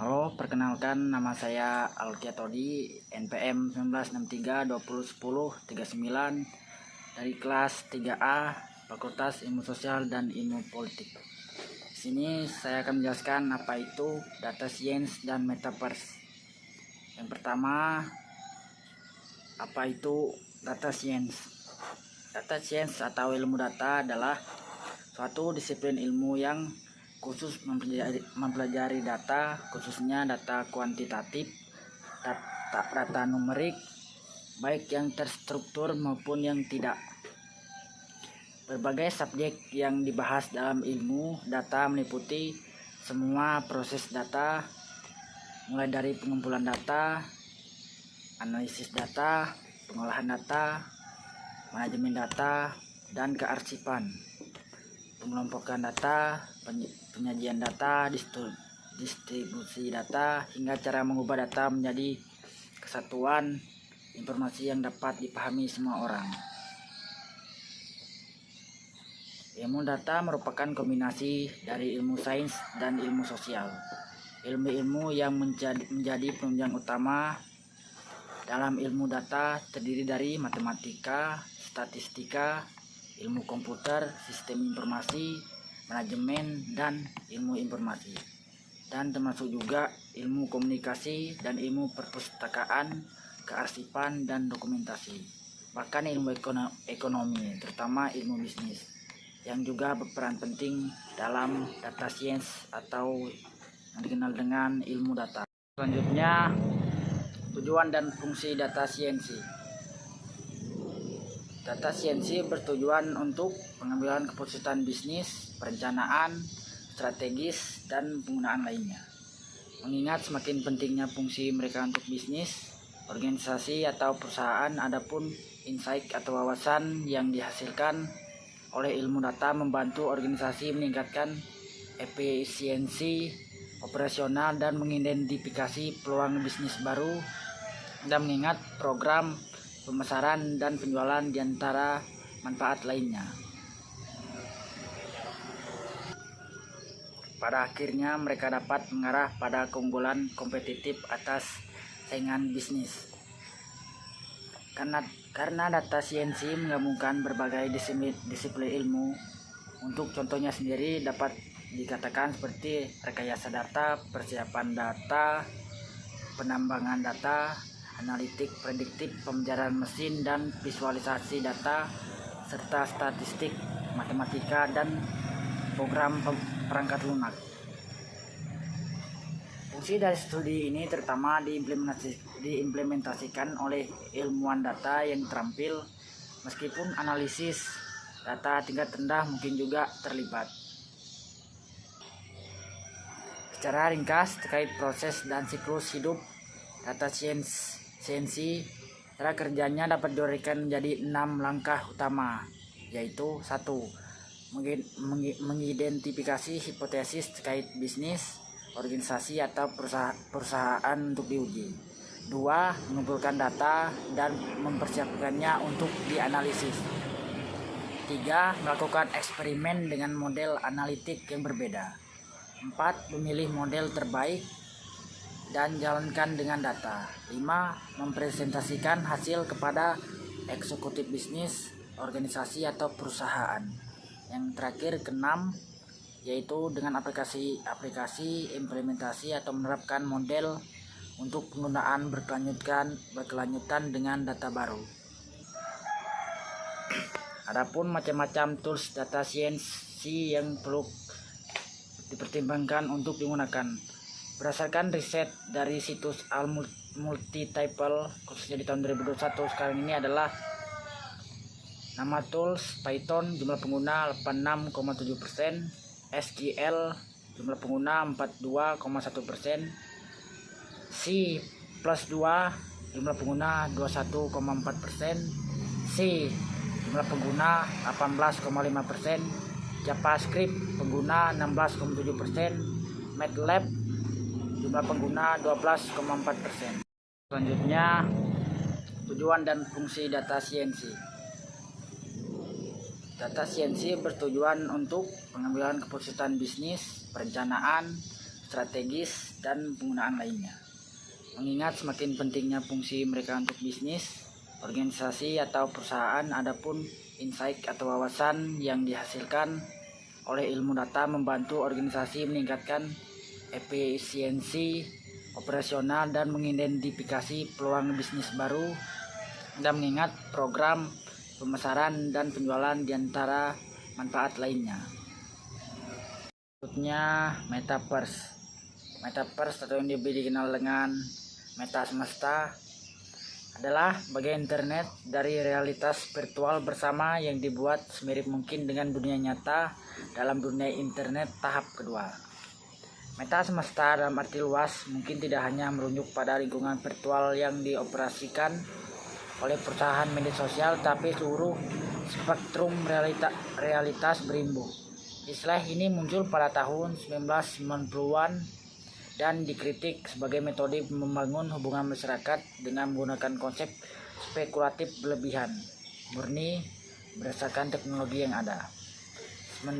Halo, perkenalkan nama saya Alkiatodi, NPM 1963201039 dari kelas 3A Fakultas Ilmu Sosial dan Ilmu Politik. Di sini saya akan menjelaskan apa itu data science dan metaverse. Yang pertama, apa itu data science? Data science atau ilmu data adalah suatu disiplin ilmu yang khusus mempelajari data, khususnya data kuantitatif, data numerik, baik yang terstruktur maupun yang tidak. Berbagai subjek yang dibahas dalam ilmu data meliputi semua proses data, mulai dari pengumpulan data, analisis data, pengolahan data, manajemen data, dan kearsipan, pengelompokan data, penyajian data, distribusi data, hingga cara mengubah data menjadi kesatuan informasi yang dapat dipahami semua orang. Ilmu data merupakan kombinasi dari ilmu sains dan ilmu sosial. Ilmu-ilmu yang menjadi penunjang utama dalam ilmu data terdiri dari matematika, statistika, ilmu komputer, sistem informasi, manajemen, dan ilmu informasi, dan termasuk juga ilmu komunikasi dan ilmu perpustakaan, kearsipan, dan dokumentasi, bahkan ilmu ekonomi, terutama ilmu bisnis, yang juga berperan penting dalam data science atau yang dikenal dengan ilmu data. Selanjutnya, tujuan dan fungsi data science. Data science bertujuan untuk pengambilan keputusan bisnis, perencanaan, strategis, dan penggunaan lainnya. Mengingat semakin pentingnya fungsi mereka untuk bisnis, organisasi, atau perusahaan, adapun insight atau wawasan yang dihasilkan oleh ilmu data membantu organisasi meningkatkan efisiensi operasional dan mengidentifikasi peluang bisnis baru, dan mengingat program pemasaran dan penjualan di antara manfaat lainnya. Pada akhirnya mereka dapat mengarah pada keunggulan kompetitif atas saingan bisnis. Karena data science menggabungkan berbagai disiplin ilmu, untuk contohnya sendiri dapat dikatakan seperti rekayasa data, persiapan data, penambangan data, analitik prediktif, pembicaraan mesin dan visualisasi data, serta statistik, matematika, dan program perangkat lunak. Fungsi dari studi ini terutama diimplementasikan oleh ilmuwan data yang terampil, meskipun analisis data tingkat rendah mungkin juga terlibat. Secara ringkas terkait proses dan siklus hidup data science, cara kerjanya dapat diuraikan menjadi 6 langkah utama, yaitu 1. Mengidentifikasi hipotesis terkait bisnis, organisasi, atau perusahaan untuk diuji. 2. Mengumpulkan data dan mempersiapkannya untuk dianalisis. 3. Melakukan eksperimen dengan model analitik yang berbeda. 4. Memilih model terbaik dan jalankan dengan data. 5. Mempresentasikan hasil kepada eksekutif bisnis, organisasi, atau perusahaan. Yang terakhir, ke-6, yaitu dengan aplikasi implementasi atau menerapkan model untuk penggunaan berkelanjutan dengan data baru. Adapun macam-macam tools data science yang perlu dipertimbangkan untuk digunakan. Berdasarkan riset dari situs Al Multitable, khususnya di tahun 2021 sekarang ini, adalah nama tools Python jumlah pengguna 86,7%, SQL jumlah pengguna 42,1%, C++ jumlah pengguna 21,4%, C jumlah pengguna 18,5%, JavaScript pengguna 16,7%, MATLAB jumlah pengguna 12,4%. Selanjutnya, tujuan dan fungsi data science. Data science bertujuan untuk pengambilan keputusan bisnis, perencanaan, strategis, dan penggunaan lainnya. Mengingat semakin pentingnya fungsi mereka untuk bisnis, organisasi atau perusahaan, adapun insight atau wawasan yang dihasilkan oleh ilmu data membantu organisasi meningkatkan efisiensi operasional dan mengidentifikasi peluang bisnis baru, dan mengingat program pemasaran dan penjualan diantara manfaat lainnya. Berikutnya Metaverse. Metaverse atau yang lebih dikenal dengan Meta Semesta adalah bagian internet dari realitas virtual bersama yang dibuat semirip mungkin dengan dunia nyata dalam dunia internet tahap kedua. Meta Semesta dalam arti luas mungkin tidak hanya merujuk pada lingkungan virtual yang dioperasikan oleh perusahaan media sosial, tapi seluruh spektrum realitas berimbuh. Istilah ini muncul pada tahun 1990-an dan dikritik sebagai metode membangun hubungan masyarakat dengan menggunakan konsep spekulatif berlebihan, murni berdasarkan teknologi yang ada.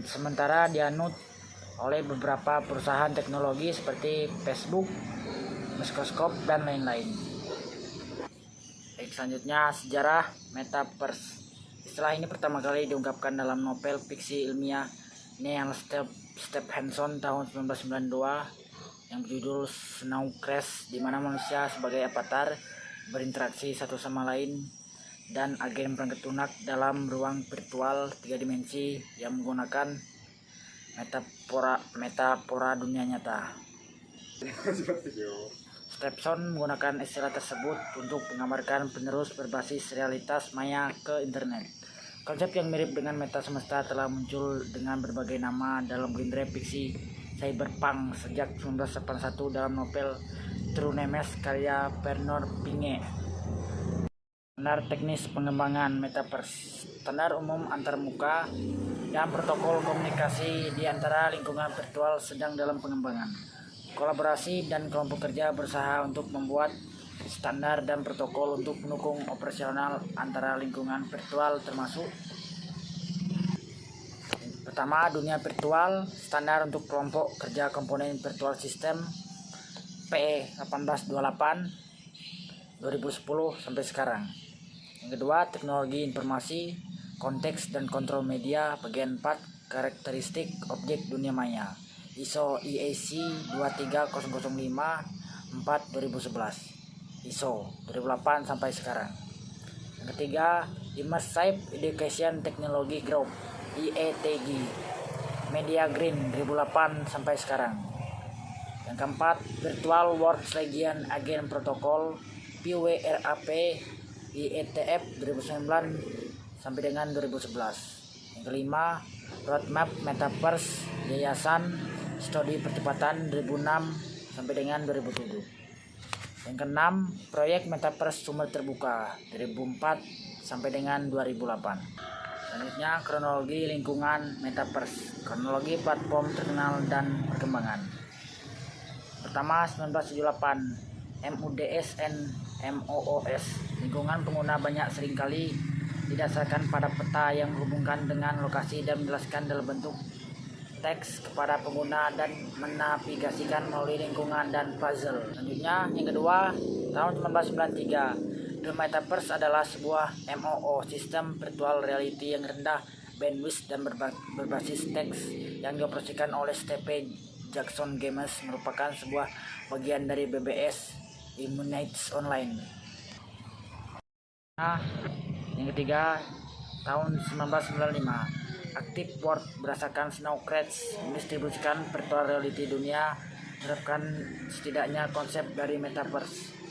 Sementara dianut oleh beberapa perusahaan teknologi seperti Facebook, Microsoft, dan lain-lain. Selanjutnya, sejarah Metaverse. Istilah ini pertama kali diungkapkan dalam novel fiksi ilmiah Neil Stephenson tahun 1992 yang berjudul Snow Crash, di mana manusia sebagai avatar berinteraksi satu sama lain dan agen perangkat lunak dalam ruang virtual 3 dimensi yang menggunakan metafora dunia nyata. Stephenson menggunakan istilah tersebut untuk menggambarkan penerus berbasis realitas maya ke internet. Konsep yang mirip dengan Meta Semesta telah muncul dengan berbagai nama dalam genre fiksi cyberpunk sejak 1981 dalam novel True Names karya Bernard Pinge. Standar teknis pengembangan Metaverse. Standar umum antarmuka dan protokol komunikasi di antara lingkungan virtual sedang dalam pengembangan. Kolaborasi dan kelompok kerja berusaha untuk membuat standar dan protokol untuk mendukung operasional antara lingkungan virtual, termasuk pertama, dunia virtual, standar untuk kelompok kerja komponen virtual system PE 1828 2010 sampai sekarang. Yang kedua, teknologi informasi, konteks dan kontrol media bagian 4, karakteristik objek dunia maya ISO IEC 23005 4 2011 ISO 2008 sampai sekarang. Yang ketiga, Immersive Education Technology Group IETG Media Green 2008 sampai sekarang. Yang keempat, Virtual Works Legion Agent Protocol PWRAP IETF 2009 sampai dengan 2011. Yang kelima, Roadmap Metaverse Yayasan Studi Percepatan 2006 sampai dengan 2007. Yang keenam, Proyek Metaverse Sumber Terbuka 2004 sampai dengan 2008. Selanjutnya, kronologi lingkungan Metaverse, kronologi platform terkenal dan perkembangan. Pertama, 1978, MUDS and MOOS. Lingkungan pengguna banyak seringkali didasarkan pada peta yang menghubungkan dengan lokasi dan menjelaskan dalam bentuk teks kepada pengguna dan menavigasikan melalui lingkungan dan puzzle. Selanjutnya, yang kedua, tahun 1993. The Metaverse adalah sebuah MOO, sistem virtual reality yang rendah bandwidth dan berbasis teks yang dioperasikan oleh Steve Jackson Games, merupakan sebuah bagian dari BBS Immunities Online. Nah, yang ketiga, tahun 1995, Active World berdasarkan Snow Crash mendistribusikan virtual reality dunia, menerapkan setidaknya konsep dari Metaverse.